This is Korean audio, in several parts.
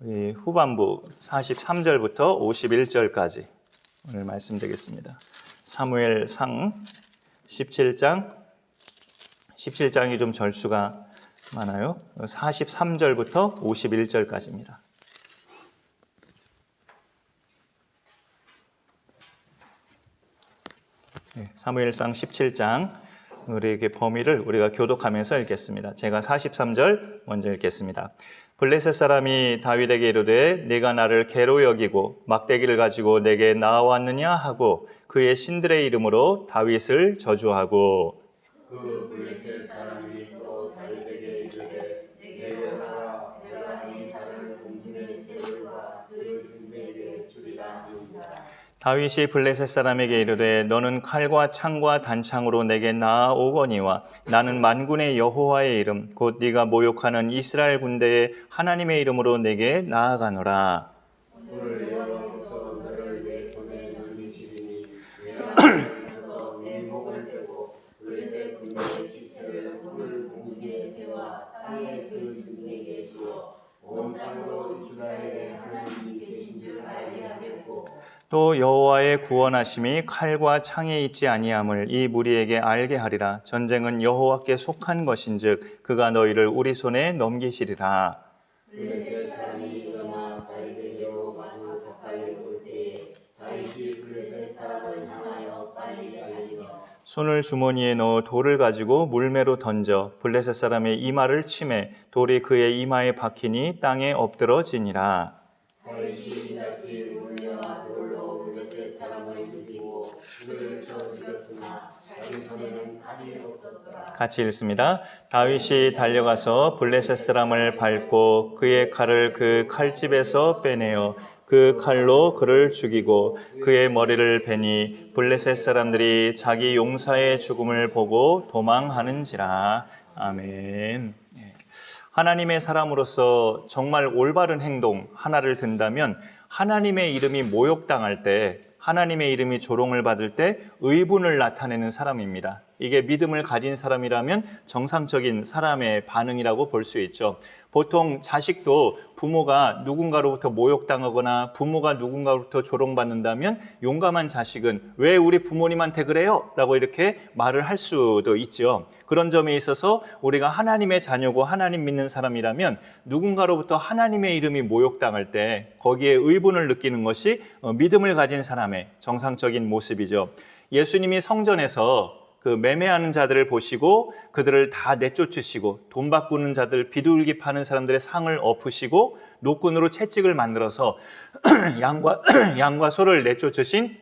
후반부 43절부터 51절까지 오늘 말씀드리겠습니다. 사무엘상 17장이 좀 절수가 많아요. 43절부터 51절까지입니다. 사무엘상 17장 우리에게 범위를 우리가 교독하면서 읽겠습니다. 제가 43절 먼저 읽겠습니다. 블레셋 사람이 다윗에게 이르되 네가 나를 개로 여기고 막대기를 가지고 내게 나아왔느냐 하고 그의 신들의 이름으로 다윗을 저주하고 그 블레셋 사람이 또 다윗에게 이르되 내게 오라 내가 이 산을 공중의 새들과 그 짐승에게 주리라 하니라. 다윗이 블레셋 사람에게 이르되 너는 칼과 창과 단창으로 내게 나아오거니와 나는 만군의 여호와의 이름 곧 네가 모욕하는 이스라엘 군대의 하나님의 이름으로 내게 나아가노라. 오늘 여호와께서 너를 내 손에 넘기시리니 내가 가서 내 목을 베고 블레셋 군대의 시체를 오늘 공중의 새와 땅의 그 짐승에게 주어 온 땅으로 이스라엘의 하나님이 계신 줄 알게 하겠고 또 여호와의 구원하심이 칼과 창에 있지 아니함을 이 무리에게 알게 하리라. 전쟁은 여호와께 속한 것인즉 그가 너희를 우리 손에 넘기시리라. 블레셋 사람이 일어나 다윗에게로 마주 가까이 올 때에 다윗이 블레셋 사람을 향하여 빨리 달리며 손을 주머니에 넣어 돌을 가지고 물매로 던져 블레셋 사람의 이마를 치매 돌이 그의 이마에 박히니 땅에 엎드러지니라. 다윗이 이같이 물매와 돌로 블레셋 사람을 죽이고 그를 쳐 죽였으나 자기 손에는 칼이 없었더라. 같이 읽습니다. 다윗이 달려가서 블레셋 사람을 밟고 그의 칼을 그 칼집에서 빼내어 그 칼로 그를 죽이고 그의 머리를 베니 블레셋 사람들이 자기 용사의 죽음을 보고 도망하는지라. 아멘. 하나님의 사람으로서 정말 올바른 행동 하나를 든다면 하나님의 이름이 모욕당할 때, 하나님의 이름이 조롱을 받을 때 의분을 나타내는 사람입니다. 이게 믿음을 가진 사람이라면 정상적인 사람의 반응이라고 볼 수 있죠. 보통 자식도 부모가 누군가로부터 모욕당하거나 부모가 누군가로부터 조롱받는다면 용감한 자식은 왜 우리 부모님한테 그래요? 라고 이렇게 말을 할 수도 있죠. 그런 점에 있어서 우리가 하나님의 자녀고 하나님 믿는 사람이라면 누군가로부터 하나님의 이름이 모욕당할 때 거기에 의분을 느끼는 것이 믿음을 가진 사람의 정상적인 모습이죠. 예수님이 성전에서 그 매매하는 자들을 보시고 그들을 다 내쫓으시고 돈 바꾸는 자들, 비둘기 파는 사람들의 상을 엎으시고 노끈으로 채찍을 만들어서 양과 소를 내쫓으신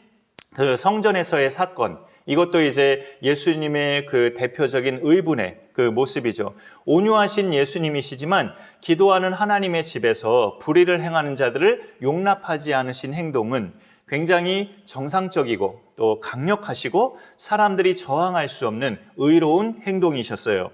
그 성전에서의 사건, 이것도 이제 예수님의 그 대표적인 의분의 그 모습이죠. 온유하신 예수님이시지만 기도하는 하나님의 집에서 불의를 행하는 자들을 용납하지 않으신 행동은 굉장히 정상적이고 또 강력하시고 사람들이 저항할 수 없는 의로운 행동이셨어요.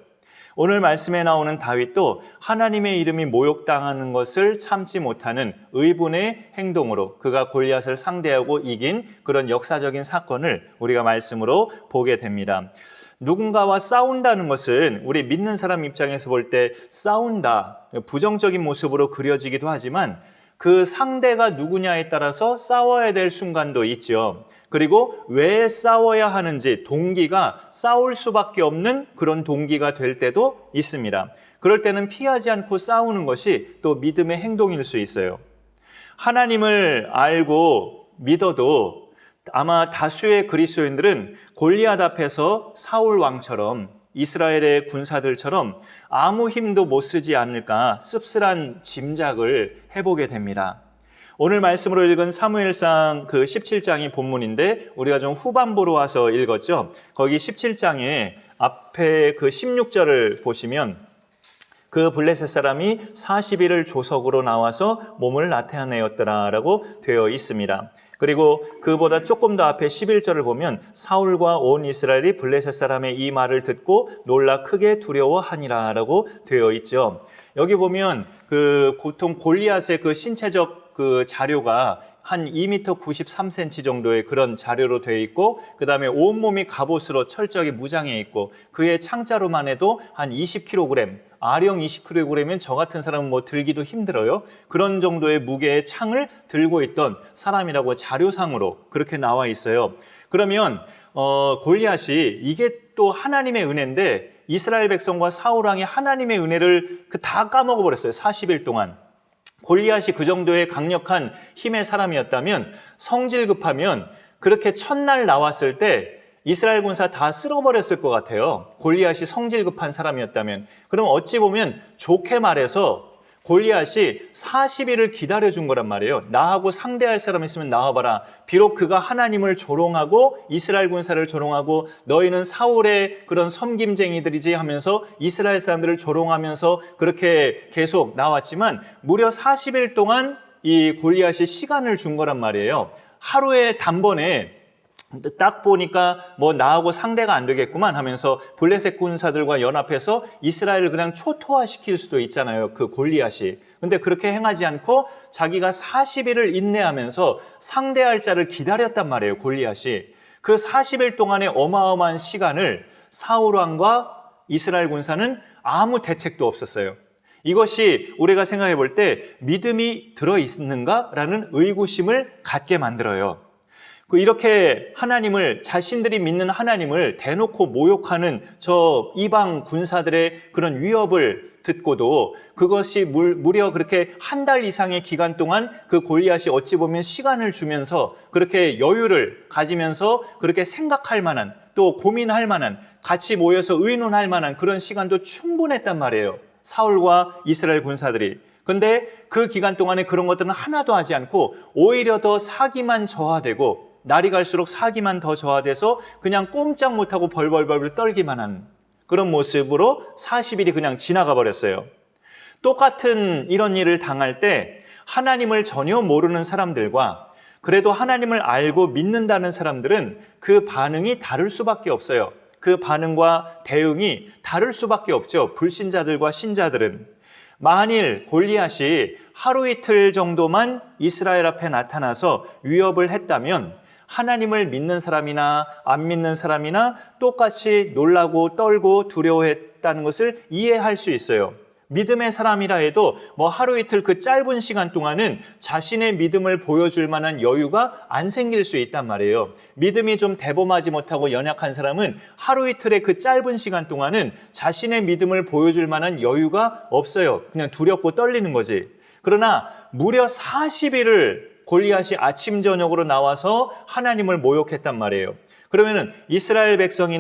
오늘 말씀에 나오는 다윗도 하나님의 이름이 모욕당하는 것을 참지 못하는 의분의 행동으로 그가 골리앗을 상대하고 이긴 그런 역사적인 사건을 우리가 말씀으로 보게 됩니다. 누군가와 싸운다는 것은 우리 믿는 사람 입장에서 볼 때 싸운다, 부정적인 모습으로 그려지기도 하지만 그 상대가 누구냐에 따라서 싸워야 될 순간도 있죠. 그리고 왜 싸워야 하는지 동기가 싸울 수밖에 없는 그런 동기가 될 때도 있습니다. 그럴 때는 피하지 않고 싸우는 것이 또 믿음의 행동일 수 있어요. 하나님을 알고 믿어도 아마 다수의 그리스도인들은 골리앗 앞에서 사울 왕처럼 이스라엘의 군사들처럼 아무 힘도 못 쓰지 않을까 씁쓸한 짐작을 해보게 됩니다. 오늘 말씀으로 읽은 사무엘상 그 17장이 본문인데 우리가 좀 후반부로 와서 읽었죠. 거기 17장에 앞에 그 16절을 보시면 그 블레셋 사람이 40일을 조석으로 나와서 몸을 나타내었더라라고 되어 있습니다. 그리고 그보다 조금 더 앞에 11절을 보면 사울과 온 이스라엘이 블레셋 사람의 이 말을 듣고 놀라 크게 두려워하니라라고 되어 있죠. 여기 보면 그 보통 골리앗의 그 신체적 그 자료가 한 2m 93cm 정도의 그런 자료로 되어 있고 그 다음에 온몸이 갑옷으로 철저하게 무장해 있고 그의 창자로만 해도 한 20kg 아령 20kg이면 저 같은 사람은 뭐 들기도 힘들어요. 그런 정도의 무게의 창을 들고 있던 사람이라고 자료상으로 그렇게 나와 있어요. 그러면 골리앗이 이게 또 하나님의 은혜인데 이스라엘 백성과 사울 왕이 하나님의 은혜를 다 까먹어 버렸어요. 40일 동안. 골리앗이 그 정도의 강력한 힘의 사람이었다면, 성질 급하면 그렇게 첫날 나왔을 때 이스라엘 군사 다 쓸어버렸을 것 같아요. 골리앗이 성질 급한 사람이었다면. 그럼 어찌 보면 좋게 말해서 골리앗이 40일을 기다려준 거란 말이에요. 나하고 상대할 사람 있으면 나와봐라. 비록 그가 하나님을 조롱하고 이스라엘 군사를 조롱하고 너희는 사울의 그런 섬김쟁이들이지 하면서 이스라엘 사람들을 조롱하면서 그렇게 계속 나왔지만 무려 40일 동안 이 골리앗이 시간을 준 거란 말이에요. 하루에 단번에 딱 보니까 뭐 나하고 상대가 안 되겠구만 하면서 블레셋 군사들과 연합해서 이스라엘을 그냥 초토화시킬 수도 있잖아요. 그 골리앗이. 근데 그렇게 행하지 않고 자기가 40일을 인내하면서 상대할 자를 기다렸단 말이에요. 골리앗이. 그 40일 동안의 어마어마한 시간을 사울 왕과 이스라엘 군사는 아무 대책도 없었어요. 이것이 우리가 생각해 볼 때 믿음이 들어있는가라는 의구심을 갖게 만들어요. 이렇게 하나님을, 자신들이 믿는 하나님을 대놓고 모욕하는 저 이방 군사들의 그런 위협을 듣고도 그것이 무려 그렇게 한 달 이상의 기간 동안 그 골리앗이 어찌 보면 시간을 주면서 그렇게 여유를 가지면서 그렇게 생각할 만한, 또 고민할 만한, 같이 모여서 의논할 만한 그런 시간도 충분했단 말이에요. 사울과 이스라엘 군사들이. 근데 그 기간 동안에 그런 것들은 하나도 하지 않고 오히려 더 사기만 저하되고 날이 갈수록 사기만 더 저하돼서 그냥 꼼짝 못하고 벌벌벌 떨기만 하는 그런 모습으로 40일이 그냥 지나가 버렸어요. 똑같은 이런 일을 당할 때 하나님을 전혀 모르는 사람들과 그래도 하나님을 알고 믿는다는 사람들은 그 반응이 다를 수밖에 없어요. 그 반응과 대응이 다를 수밖에 없죠. 불신자들과 신자들은. 만일 골리앗이 하루 이틀 정도만 이스라엘 앞에 나타나서 위협을 했다면 하나님을 믿는 사람이나 안 믿는 사람이나 똑같이 놀라고 떨고 두려워했다는 것을 이해할 수 있어요. 믿음의 사람이라 해도 뭐 하루 이틀 그 짧은 시간 동안은 자신의 믿음을 보여줄 만한 여유가 안 생길 수 있단 말이에요. 믿음이 좀 대범하지 못하고 연약한 사람은 하루 이틀의 그 짧은 시간 동안은 자신의 믿음을 보여줄 만한 여유가 없어요. 그냥 두렵고 떨리는 거지. 그러나 무려 40일을 골리앗이 아침 저녁으로 나와서 하나님을 모욕했단 말이에요. 그러면은 이스라엘 백성이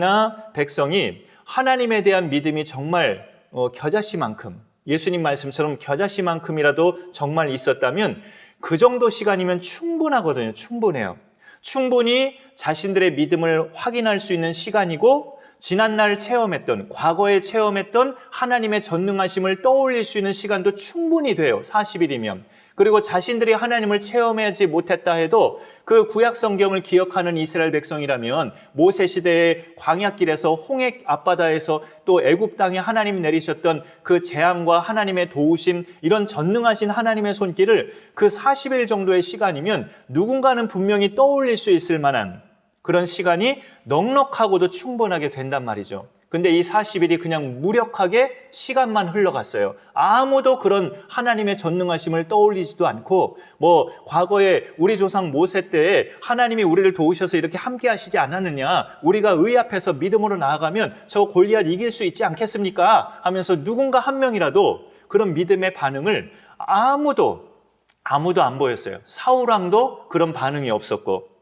하나님에 대한 믿음이 정말 겨자씨만큼, 예수님 말씀처럼 겨자씨만큼이라도 정말 있었다면 그 정도 시간이면 충분하거든요. 충분해요. 충분히 자신들의 믿음을 확인할 수 있는 시간이고 지난날 체험했던, 과거에 체험했던 하나님의 전능하심을 떠올릴 수 있는 시간도 충분히 돼요. 40일이면. 그리고 자신들이 하나님을 체험하지 못했다 해도 그 구약 성경을 기억하는 이스라엘 백성이라면 모세 시대의 광야길에서 홍해 앞바다에서 또 애굽 땅에 하나님 내리셨던 그 재앙과 하나님의 도우심, 이런 전능하신 하나님의 손길을 그 40일 정도의 시간이면 누군가는 분명히 떠올릴 수 있을 만한 그런 시간이 넉넉하고도 충분하게 된단 말이죠. 근데 이 40일이 그냥 무력하게 시간만 흘러갔어요. 아무도 그런 하나님의 전능하심을 떠올리지도 않고 뭐 과거에 우리 조상 모세 때에 하나님이 우리를 도우셔서 이렇게 함께 하시지 않았느냐, 우리가 의 앞에서 믿음으로 나아가면 저 골리앗 이길 수 있지 않겠습니까? 하면서 누군가 한 명이라도 그런 믿음의 반응을 아무도 안 보였어요. 사울 왕도 그런 반응이 없었고,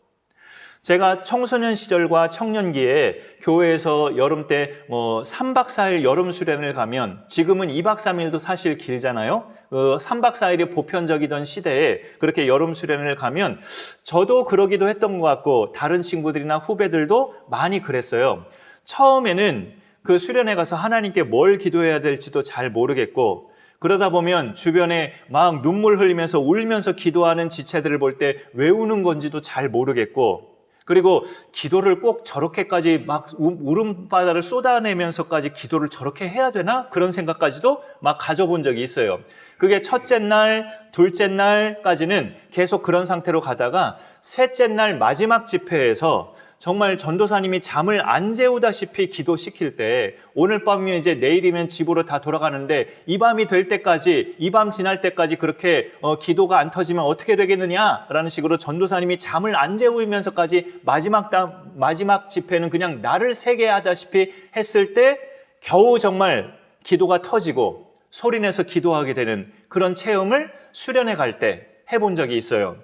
제가 청소년 시절과 청년기에 교회에서 여름 때 3박 4일 여름 수련을 가면, 지금은 2박 3일도 사실 길잖아요. 3박 4일이 보편적이던 시대에 그렇게 여름 수련을 가면 저도 그러기도 했던 것 같고 다른 친구들이나 후배들도 많이 그랬어요. 처음에는 그 수련회 가서 하나님께 뭘 기도해야 될지도 잘 모르겠고, 그러다 보면 주변에 막 눈물 흘리면서 울면서 기도하는 지체들을 볼 때 왜 우는 건지도 잘 모르겠고, 그리고 기도를 꼭 저렇게까지 막 울음바다를 쏟아내면서까지 기도를 저렇게 해야 되나? 그런 생각까지도 막 가져본 적이 있어요. 그게 첫째 날, 둘째 날까지는 계속 그런 상태로 가다가 셋째 날 마지막 집회에서 정말 전도사님이 잠을 안 재우다시피 기도시킬 때 오늘 밤이면 이제 내일이면 집으로 다 돌아가는데 이 밤이 될 때까지, 이 밤 지날 때까지 그렇게 기도가 안 터지면 어떻게 되겠느냐라는 식으로 전도사님이 잠을 안 재우면서까지 마지막 집회는 그냥 나를 새게 하다시피 했을 때 겨우 정말 기도가 터지고 소리내서 기도하게 되는 그런 체험을 수련회 갈 때 해본 적이 있어요.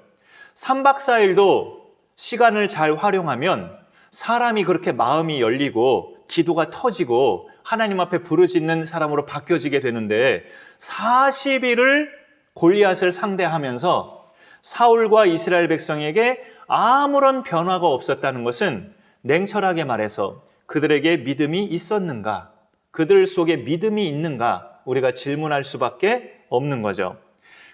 3박 4일도 시간을 잘 활용하면 사람이 그렇게 마음이 열리고 기도가 터지고 하나님 앞에 부르짖는 사람으로 바뀌어지게 되는데 40일을 골리앗을 상대하면서 사울과 이스라엘 백성에게 아무런 변화가 없었다는 것은 냉철하게 말해서 그들에게 믿음이 있었는가? 그들 속에 믿음이 있는가? 우리가 질문할 수밖에 없는 거죠.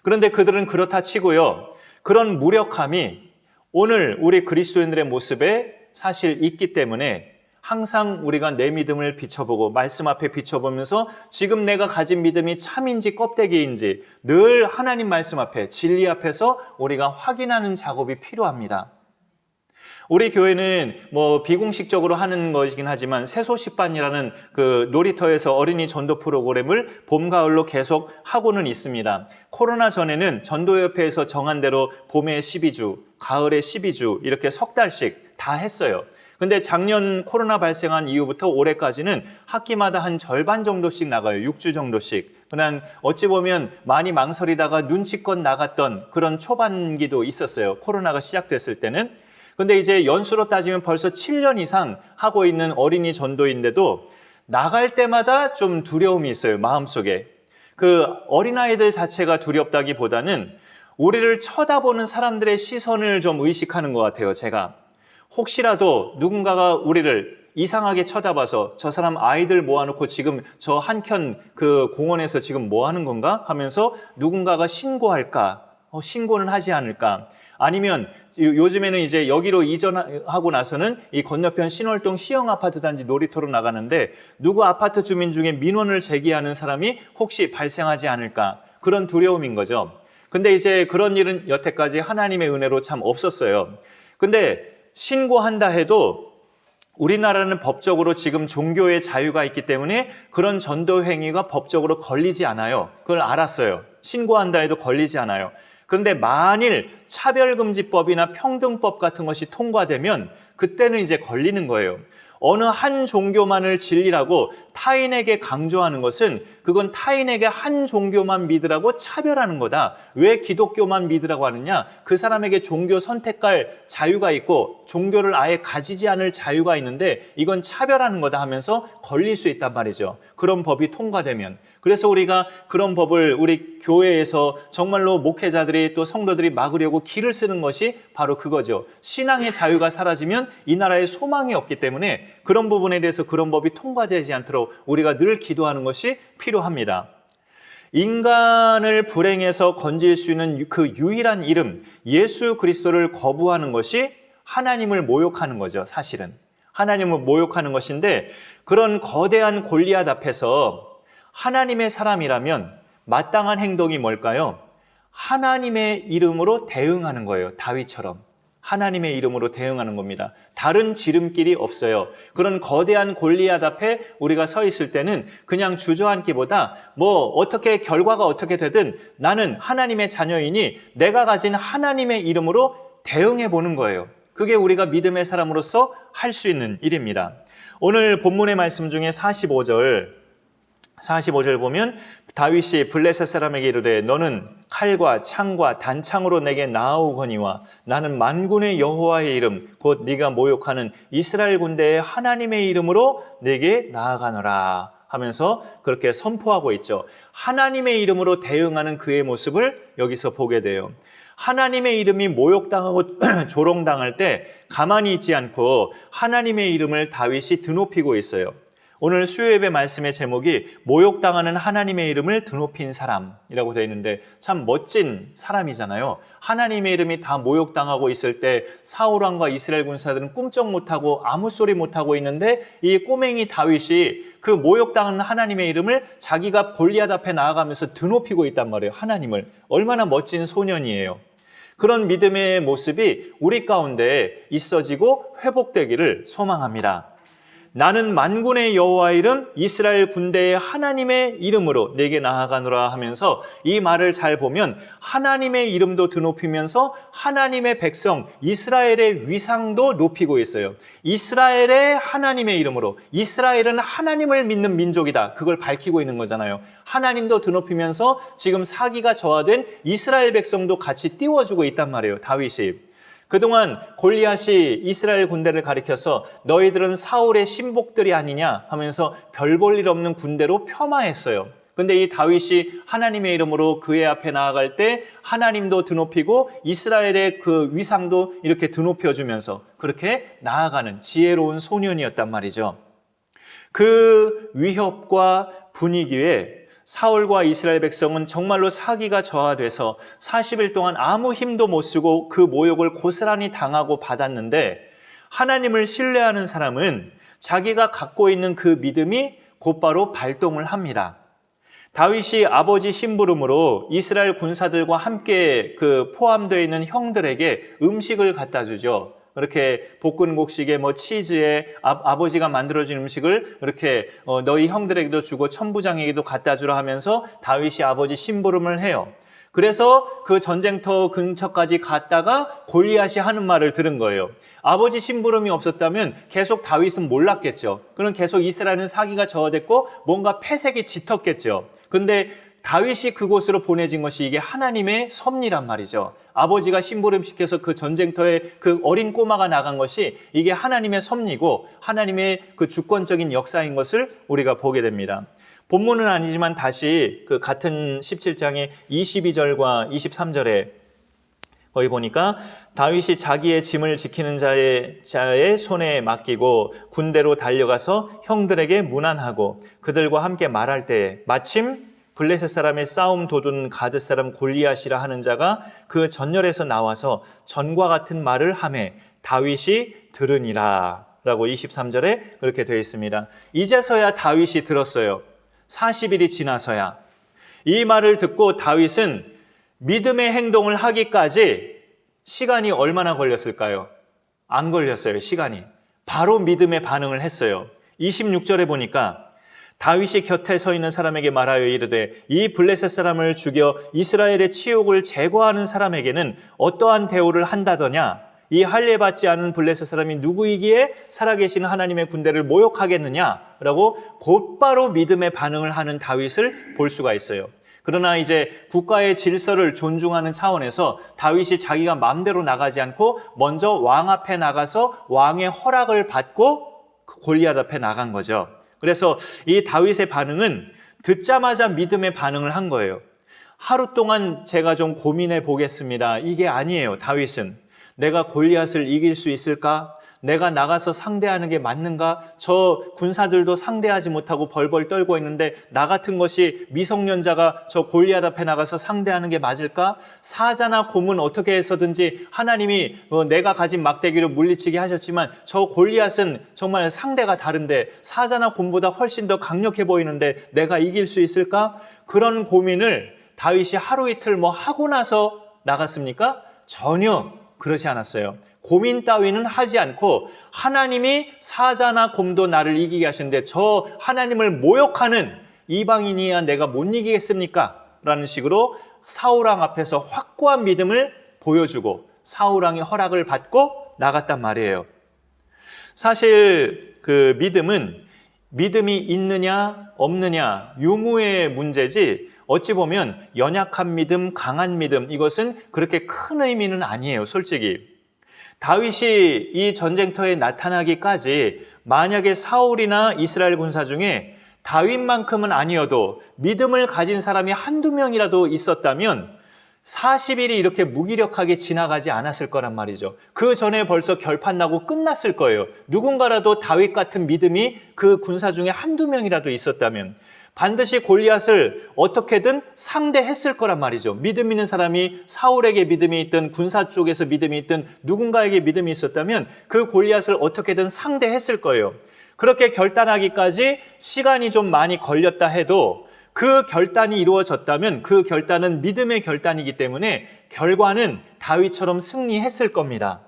그런데 그들은 그렇다 치고요. 그런 무력함이 오늘 우리 그리스도인들의 모습에 사실 있기 때문에 항상 우리가 내 믿음을 비춰보고 말씀 앞에 비춰보면서 지금 내가 가진 믿음이 참인지 껍데기인지 늘 하나님 말씀 앞에 진리 앞에서 우리가 확인하는 작업이 필요합니다. 우리 교회는 비공식적으로 하는 것이긴 하지만 새소식반이라는 그 놀이터에서 어린이 전도 프로그램을 봄, 가을로 계속 하고는 있습니다. 코로나 전에는 전도협회에서 정한 대로 봄에 12주, 가을에 12주 이렇게 석 달씩 다 했어요. 근데 작년 코로나 발생한 이후부터 올해까지는 학기마다 한 절반 정도씩 나가요. 6주 정도씩. 그냥 어찌 보면 많이 망설이다가 눈치껏 나갔던 그런 초반기도 있었어요. 코로나가 시작됐을 때는. 근데 이제 연수로 따지면 벌써 7년 이상 하고 있는 어린이 전도인데도 나갈 때마다 좀 두려움이 있어요, 마음속에. 그 어린아이들 자체가 두렵다기보다는 우리를 쳐다보는 사람들의 시선을 좀 의식하는 것 같아요, 제가. 혹시라도 누군가가 우리를 이상하게 쳐다봐서 저 사람 아이들 모아놓고 지금 저 한켠 그 공원에서 지금 뭐 하는 건가? 하면서 누군가가 신고할까? 신고는 하지 않을까? 아니면 요즘에는 이제 여기로 이전하고 나서는 이 건너편 신월동 시영 아파트 단지 놀이터로 나가는데 누구 아파트 주민 중에 민원을 제기하는 사람이 혹시 발생하지 않을까? 그런 두려움인 거죠. 근데 이제 그런 일은 여태까지 하나님의 은혜로 참 없었어요. 근데 신고한다 해도 우리나라는 법적으로 지금 종교의 자유가 있기 때문에 그런 전도 행위가 법적으로 걸리지 않아요. 그걸 알았어요. 신고한다 해도 걸리지 않아요. 그런데 만일 차별금지법이나 평등법 같은 것이 통과되면 그때는 이제 걸리는 거예요. 어느 한 종교만을 진리라고 타인에게 강조하는 것은 그건 타인에게 한 종교만 믿으라고 차별하는 거다. 왜 기독교만 믿으라고 하느냐? 그 사람에게 종교 선택할 자유가 있고 종교를 아예 가지지 않을 자유가 있는데 이건 차별하는 거다 하면서 걸릴 수 있단 말이죠. 그런 법이 통과되면. 그래서 우리가 그런 법을 우리 교회에서 정말로 목회자들이 또 성도들이 막으려고 길을 쓰는 것이 바로 그거죠. 신앙의 자유가 사라지면 이 나라에 소망이 없기 때문에 그런 부분에 대해서 그런 법이 통과되지 않도록 우리가 늘 기도하는 것이 필요합니다. 인간을 불행에서 건질 수 있는 그 유일한 이름, 예수 그리스도를 거부하는 것이 하나님을 모욕하는 거죠, 사실은. 하나님을 모욕하는 것인데 그런 거대한 골리앗 앞에서 하나님의 사람이라면 마땅한 행동이 뭘까요? 하나님의 이름으로 대응하는 거예요, 다윗처럼. 하나님의 이름으로 대응하는 겁니다. 다른 지름길이 없어요. 그런 거대한 골리앗 앞에 우리가 서 있을 때는 그냥 주저앉기보다 어떻게 결과가 어떻게 되든 나는 하나님의 자녀이니 내가 가진 하나님의 이름으로 대응해 보는 거예요. 그게 우리가 믿음의 사람으로서 할 수 있는 일입니다. 오늘 본문의 말씀 중에 45절 보면 다윗이 블레셋 사람에게 이르되 너는 칼과 창과 단창으로 내게 나아오거니와 나는 만군의 여호와의 이름 곧 네가 모욕하는 이스라엘 군대의 하나님의 이름으로 내게 나아가노라 하면서 그렇게 선포하고 있죠. 하나님의 이름으로 대응하는 그의 모습을 여기서 보게 돼요. 하나님의 이름이 모욕당하고 조롱당할 때 가만히 있지 않고 하나님의 이름을 다윗이 드높이고 있어요. 오늘 수요예배 말씀의 제목이 모욕당하는 하나님의 이름을 드높인 사람이라고 되어 있는데 참 멋진 사람이잖아요. 하나님의 이름이 다 모욕당하고 있을 때 사울왕과 이스라엘 군사들은 꿈쩍 못하고 아무 소리 못하고 있는데 이 꼬맹이 다윗이 그 모욕당하는 하나님의 이름을 자기가 골리앗 앞에 나아가면서 드높이고 있단 말이에요. 하나님을. 얼마나 멋진 소년이에요. 그런 믿음의 모습이 우리 가운데 있어지고 회복되기를 소망합니다. 나는 만군의 여호와의 이름 이스라엘 군대의 하나님의 이름으로 내게 나아가노라 하면서 이 말을 잘 보면 하나님의 이름도 드높이면서 하나님의 백성 이스라엘의 위상도 높이고 있어요. 이스라엘의 하나님의 이름으로, 이스라엘은 하나님을 믿는 민족이다, 그걸 밝히고 있는 거잖아요. 하나님도 드높이면서 지금 사기가 저하된 이스라엘 백성도 같이 띄워주고 있단 말이에요, 다윗이. 그동안 골리앗이 이스라엘 군대를 가리켜서 너희들은 사울의 신복들이 아니냐 하면서 별 볼 일 없는 군대로 폄하했어요. 근데 이 다윗이 하나님의 이름으로 그의 앞에 나아갈 때 하나님도 드높이고 이스라엘의 그 위상도 이렇게 드높여주면서 그렇게 나아가는 지혜로운 소년이었단 말이죠. 그 위협과 분위기에 사울과 이스라엘 백성은 정말로 사기가 저하돼서 40일 동안 아무 힘도 못 쓰고 그 모욕을 고스란히 당하고 받았는데, 하나님을 신뢰하는 사람은 자기가 갖고 있는 그 믿음이 곧바로 발동을 합니다. 다윗이 아버지 심부름으로 이스라엘 군사들과 함께 그 포함되어 있는 형들에게 음식을 갖다 주죠. 그렇게 볶은 곡식에 치즈에 아버지가 만들어준 음식을 이렇게 너희 형들에게도 주고 천부장에게도 갖다 주라 하면서 다윗이 아버지 심부름을 해요. 그래서 그 전쟁터 근처까지 갔다가 골리앗이 하는 말을 들은 거예요. 아버지 심부름이 없었다면 계속 다윗은 몰랐겠죠. 그럼 계속 이스라엘은 사기가 저하됐고 뭔가 패색이 짙었겠죠. 근데 다윗이 그곳으로 보내진 것이 이게 하나님의 섭리란 말이죠. 아버지가 심부름시켜서 그 전쟁터에 그 어린 꼬마가 나간 것이 이게 하나님의 섭리고 하나님의 그 주권적인 역사인 것을 우리가 보게 됩니다. 본문은 아니지만 다시 그 같은 17장의 22절과 23절에 거기 보니까 다윗이 자기의 짐을 지키는 자의 손에 맡기고 군대로 달려가서 형들에게 문안하고 그들과 함께 말할 때에 마침 블레셋 사람의 싸움 도둔 가드 사람 골리앗이라 하는 자가 그 전열에서 나와서 전과 같은 말을 하매 다윗이 들으니라 라고 23절에 그렇게 되어 있습니다. 이제서야 다윗이 들었어요. 40일이 지나서야. 이 말을 듣고 다윗은 믿음의 행동을 하기까지 시간이 얼마나 걸렸을까요? 안 걸렸어요, 시간이. 바로 믿음의 반응을 했어요. 26절에 보니까 다윗이 곁에 서 있는 사람에게 말하여 이르되 이 블레셋 사람을 죽여 이스라엘의 치욕을 제거하는 사람에게는 어떠한 대우를 한다더냐? 이 할례 받지 않은 블레셋 사람이 누구이기에 살아계신 하나님의 군대를 모욕하겠느냐라고 곧바로 믿음의 반응을 하는 다윗을 볼 수가 있어요. 그러나 이제 국가의 질서를 존중하는 차원에서 다윗이 자기가 마음대로 나가지 않고 먼저 왕 앞에 나가서 왕의 허락을 받고 골리앗 앞에 나간 거죠. 그래서 이 다윗의 반응은 듣자마자 믿음의 반응을 한 거예요. 하루 동안 제가 좀 고민해 보겠습니다. 이게 아니에요. 다윗은 내가 골리앗을 이길 수 있을까? 내가 나가서 상대하는 게 맞는가? 저 군사들도 상대하지 못하고 벌벌 떨고 있는데 나 같은 것이 미성년자가 저 골리앗 앞에 나가서 상대하는 게 맞을까? 사자나 곰은 어떻게 해서든지 하나님이 내가 가진 막대기로 물리치게 하셨지만 저 골리앗은 정말 상대가 다른데 사자나 곰보다 훨씬 더 강력해 보이는데 내가 이길 수 있을까? 그런 고민을 다윗이 하루 이틀 하고 나서 나갔습니까? 전혀 그렇지 않았어요. 고민 따위는 하지 않고 하나님이 사자나 곰도 나를 이기게 하시는데 저 하나님을 모욕하는 이방인이야 내가 못 이기겠습니까? 라는 식으로 사울왕 앞에서 확고한 믿음을 보여주고 사울왕의 허락을 받고 나갔단 말이에요. 사실 그 믿음이 있느냐 없느냐 유무의 문제지 어찌 보면 연약한 믿음, 강한 믿음 이것은 그렇게 큰 의미는 아니에요, 솔직히. 다윗이 이 전쟁터에 나타나기까지 만약에 사울이나 이스라엘 군사 중에 다윗만큼은 아니어도 믿음을 가진 사람이 한두 명이라도 있었다면 40일이 이렇게 무기력하게 지나가지 않았을 거란 말이죠. 그 전에 벌써 결판 나고 끝났을 거예요. 누군가라도 다윗 같은 믿음이 그 군사 중에 한두 명이라도 있었다면 반드시 골리앗을 어떻게든 상대했을 거란 말이죠. 믿음 있는 사람이 사울에게 믿음이 있든 군사 쪽에서 믿음이 있든 누군가에게 믿음이 있었다면 그 골리앗을 어떻게든 상대했을 거예요. 그렇게 결단하기까지 시간이 좀 많이 걸렸다 해도 그 결단이 이루어졌다면 그 결단은 믿음의 결단이기 때문에 결과는 다윗처럼 승리했을 겁니다.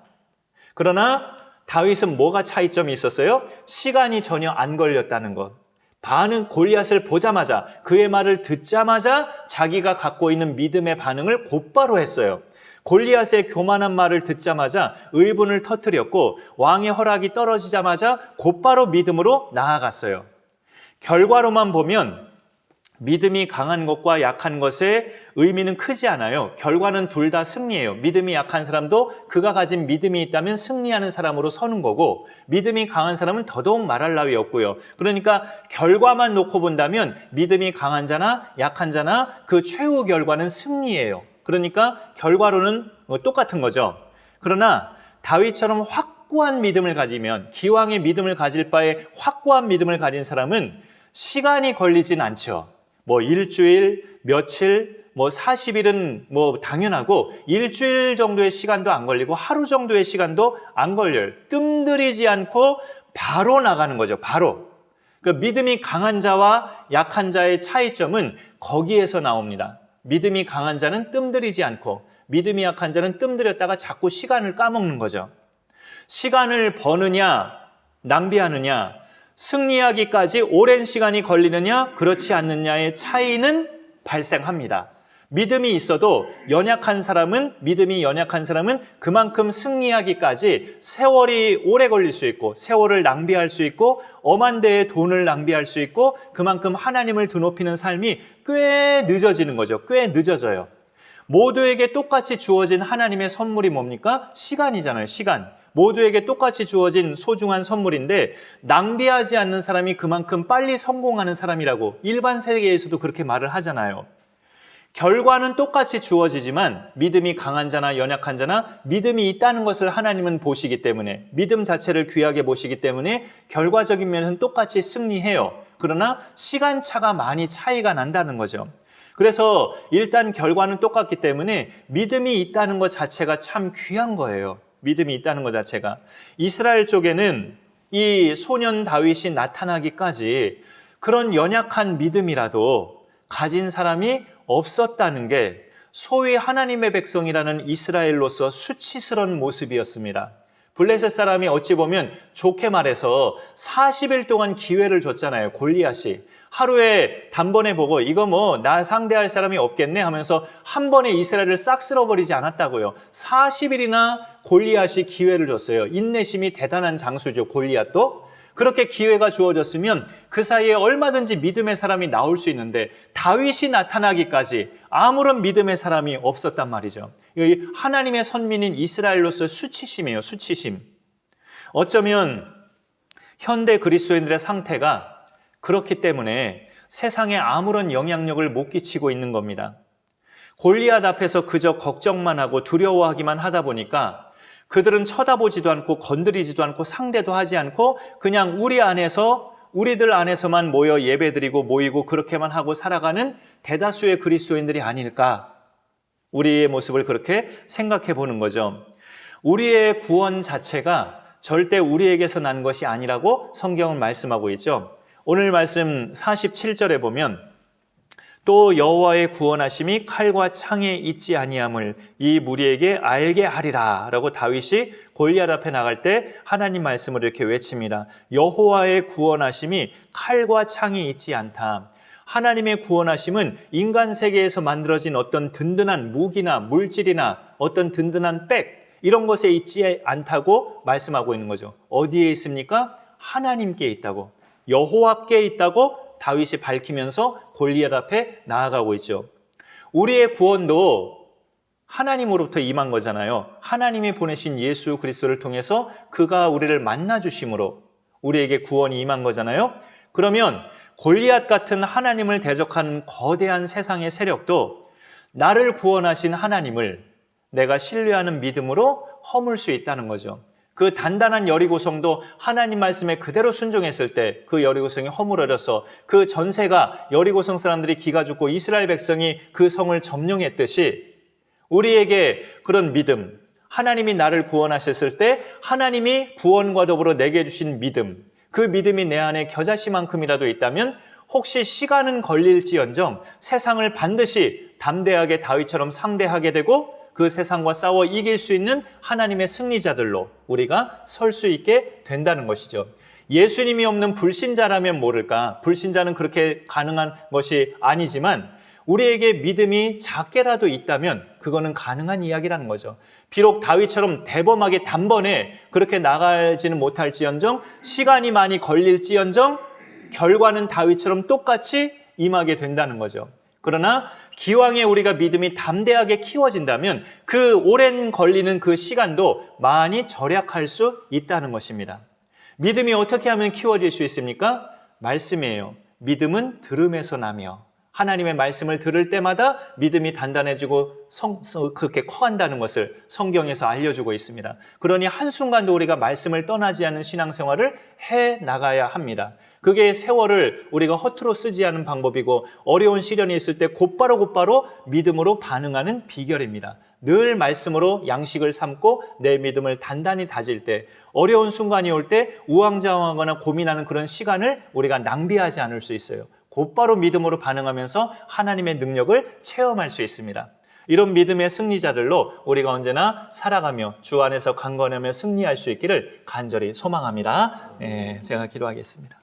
그러나 다윗은 뭐가 차이점이 있었어요? 시간이 전혀 안 걸렸다는 것. 반응, 골리앗을 보자마자, 그의 말을 듣자마자 자기가 갖고 있는 믿음의 반응을 곧바로 했어요. 골리앗의 교만한 말을 듣자마자 의분을 터뜨렸고 왕의 허락이 떨어지자마자 곧바로 믿음으로 나아갔어요. 결과로만 보면 믿음이 강한 것과 약한 것의 의미는 크지 않아요. 결과는 둘 다 승리예요. 믿음이 약한 사람도 그가 가진 믿음이 있다면 승리하는 사람으로 서는 거고, 믿음이 강한 사람은 더더욱 말할 나위 없고요. 그러니까 결과만 놓고 본다면 믿음이 강한 자나 약한 자나 그 최후 결과는 승리예요. 그러니까 결과로는 똑같은 거죠. 그러나 다윗처럼 확고한 믿음을 가지면, 기왕의 믿음을 가질 바에 확고한 믿음을 가진 사람은 시간이 걸리진 않죠. 뭐 일주일, 며칠, 뭐 40일은 뭐 당연하고 일주일 정도의 시간도 안 걸리고 하루 정도의 시간도 안 걸려요. 뜸들이지 않고 바로 나가는 거죠. 바로. 그 믿음이 강한 자와 약한 자의 차이점은 거기에서 나옵니다. 믿음이 강한 자는 뜸들이지 않고 믿음이 약한 자는 뜸들였다가 자꾸 시간을 까먹는 거죠. 시간을 버느냐 낭비하느냐, 승리하기까지 오랜 시간이 걸리느냐 그렇지 않느냐의 차이는 발생합니다. 믿음이 있어도 믿음이 연약한 사람은 그만큼 승리하기까지 세월이 오래 걸릴 수 있고, 세월을 낭비할 수 있고, 엄한 데에 돈을 낭비할 수 있고, 그만큼 하나님을 드높이는 삶이 꽤 늦어지는 거죠. 꽤 늦어져요. 모두에게 똑같이 주어진 하나님의 선물이 뭡니까? 시간이잖아요. 시간. 모두에게 똑같이 주어진 소중한 선물인데 낭비하지 않는 사람이 그만큼 빨리 성공하는 사람이라고 일반 세계에서도 그렇게 말을 하잖아요. 결과는 똑같이 주어지지만 믿음이 강한 자나 연약한 자나 믿음이 있다는 것을 하나님은 보시기 때문에, 믿음 자체를 귀하게 보시기 때문에 결과적인 면에서는 똑같이 승리해요. 그러나 시간차가 많이 차이가 난다는 거죠. 그래서 일단 결과는 똑같기 때문에 믿음이 있다는 것 자체가 참 귀한 거예요. 믿음이 있다는 것 자체가. 이스라엘 쪽에는 이 소년 다윗이 나타나기까지 그런 연약한 믿음이라도 가진 사람이 없었다는 게 소위 하나님의 백성이라는 이스라엘로서 수치스러운 모습이었습니다. 블레셋 사람이 어찌 보면 좋게 말해서 40일 동안 기회를 줬잖아요. 골리앗이. 하루에 단번에 보고 이거 뭐 나 상대할 사람이 없겠네 하면서 한 번에 이스라엘을 싹 쓸어버리지 않았다고요. 40일이나 골리앗이 기회를 줬어요. 인내심이 대단한 장수죠. 골리앗도. 그렇게 기회가 주어졌으면 그 사이에 얼마든지 믿음의 사람이 나올 수 있는데 다윗이 나타나기까지 아무런 믿음의 사람이 없었단 말이죠. 하나님의 선민인 이스라엘로서 수치심이에요. 수치심. 어쩌면 현대 그리스도인들의 상태가 그렇기 때문에 세상에 아무런 영향력을 못 끼치고 있는 겁니다. 골리앗 앞에서 그저 걱정만 하고 두려워하기만 하다 보니까 그들은 쳐다보지도 않고 건드리지도 않고 상대도 하지 않고 그냥 우리들 안에서만 모여 예배드리고 모이고 그렇게만 하고 살아가는 대다수의 그리스도인들이 아닐까, 우리의 모습을 그렇게 생각해 보는 거죠. 우리의 구원 자체가 절대 우리에게서 난 것이 아니라고 성경은 말씀하고 있죠. 오늘 말씀 47절에 보면 또 여호와의 구원하심이 칼과 창에 있지 아니함을 이 무리에게 알게 하리라 라고 다윗이 골리앗 앞에 나갈 때 하나님 말씀을 이렇게 외칩니다. 여호와의 구원하심이 칼과 창에 있지 않다. 하나님의 구원하심은 인간 세계에서 만들어진 어떤 든든한 무기나 물질이나 어떤 든든한 백, 이런 것에 있지 않다고 말씀하고 있는 거죠. 어디에 있습니까? 하나님께 있다고, 여호와께 있다고 다윗이 밝히면서 골리앗 앞에 나아가고 있죠. 우리의 구원도 하나님으로부터 임한 거잖아요. 하나님이 보내신 예수 그리스도를 통해서 그가 우리를 만나주심으로 우리에게 구원이 임한 거잖아요. 그러면 골리앗 같은 하나님을 대적하는 거대한 세상의 세력도 나를 구원하신 하나님을 내가 신뢰하는 믿음으로 허물 수 있다는 거죠. 그 단단한 여리고성도 하나님 말씀에 그대로 순종했을 때 그 여리고성이 허물어져서 그 전세가 여리고성 사람들이 기가 죽고 이스라엘 백성이 그 성을 점령했듯이 우리에게 그런 믿음, 하나님이 나를 구원하셨을 때 하나님이 구원과 더불어 내게 주신 믿음, 그 믿음이 내 안에 겨자씨만큼이라도 있다면 혹시 시간은 걸릴지언정 세상을 반드시 담대하게 다윗처럼 상대하게 되고 그 세상과 싸워 이길 수 있는 하나님의 승리자들로 우리가 설 수 있게 된다는 것이죠. 예수님이 없는 불신자라면 모를까? 불신자는 그렇게 가능한 것이 아니지만 우리에게 믿음이 작게라도 있다면 그거는 가능한 이야기라는 거죠. 비록 다윗처럼 대범하게 단번에 그렇게 나가지는 못할지언정 시간이 많이 걸릴지언정 결과는 다윗처럼 똑같이 임하게 된다는 거죠. 그러나 기왕에 우리가 믿음이 담대하게 키워진다면 그 오랜 걸리는 그 시간도 많이 절약할 수 있다는 것입니다. 믿음이 어떻게 하면 키워질 수 있습니까? 말씀이에요. 믿음은 들음에서 나며 하나님의 말씀을 들을 때마다 믿음이 단단해지고 그렇게 커간다는 것을 성경에서 알려주고 있습니다. 그러니 한순간도 우리가 말씀을 떠나지 않는 신앙생활을 해 나가야 합니다. 그게 세월을 우리가 허투루 쓰지 않은 방법이고 어려운 시련이 있을 때 곧바로 믿음으로 반응하는 비결입니다. 늘 말씀으로 양식을 삼고 내 믿음을 단단히 다질 때 어려운 순간이 올 때 우왕좌왕하거나 고민하는 그런 시간을 우리가 낭비하지 않을 수 있어요. 곧바로 믿음으로 반응하면서 하나님의 능력을 체험할 수 있습니다. 이런 믿음의 승리자들로 우리가 언제나 살아가며 주 안에서 강건하며 승리할 수 있기를 간절히 소망합니다. 제가 기도하겠습니다.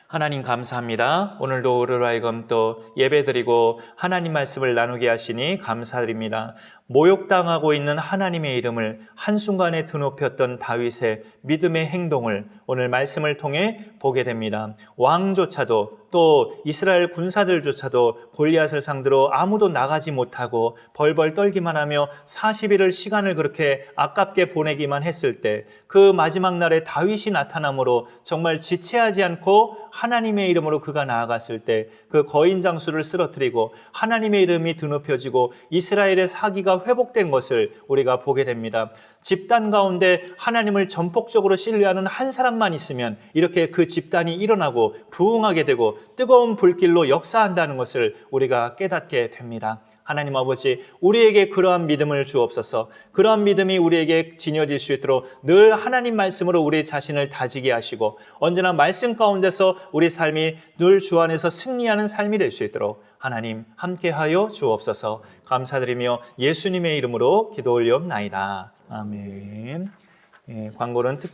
하나님 감사합니다. 오늘도 우리로 하여금 또 예배드리고 하나님 말씀을 나누게 하시니 감사드립니다. 모욕당하고 있는 하나님의 이름을 한순간에 드높였던 다윗의 믿음의 행동을 오늘 말씀을 통해 보게 됩니다. 왕조차도 또 이스라엘 군사들조차도 골리앗을 상대로 아무도 나가지 못하고 벌벌 떨기만 하며 40일을 시간을 그렇게 아깝게 보내기만 했을 때 그 마지막 날에 다윗이 나타남으로 정말 지체하지 않고 하나님의 이름으로 그가 나아갔을 때 그 거인 장수를 쓰러뜨리고 하나님의 이름이 드높여지고 이스라엘의 사기가 회복된 것을 우리가 보게 됩니다. 집단 가운데 하나님을 전폭적으로 신뢰하는 한 사람만 있으면 이렇게 그 집단이 일어나고 부흥하게 되고 뜨거운 불길로 역사한다는 것을 우리가 깨닫게 됩니다. 하나님 아버지, 우리에게 그러한 믿음을 주옵소서. 그러한 믿음이 우리에게 지녀질 수 있도록 늘 하나님 말씀으로 우리 자신을 다지게 하시고 언제나 말씀 가운데서 우리 삶이 늘 주 안에서 승리하는 삶이 될 수 있도록 하나님 함께하여 주옵소서. 감사드리며 예수님의 이름으로 기도 올리옵나이다. 아멘. 광고는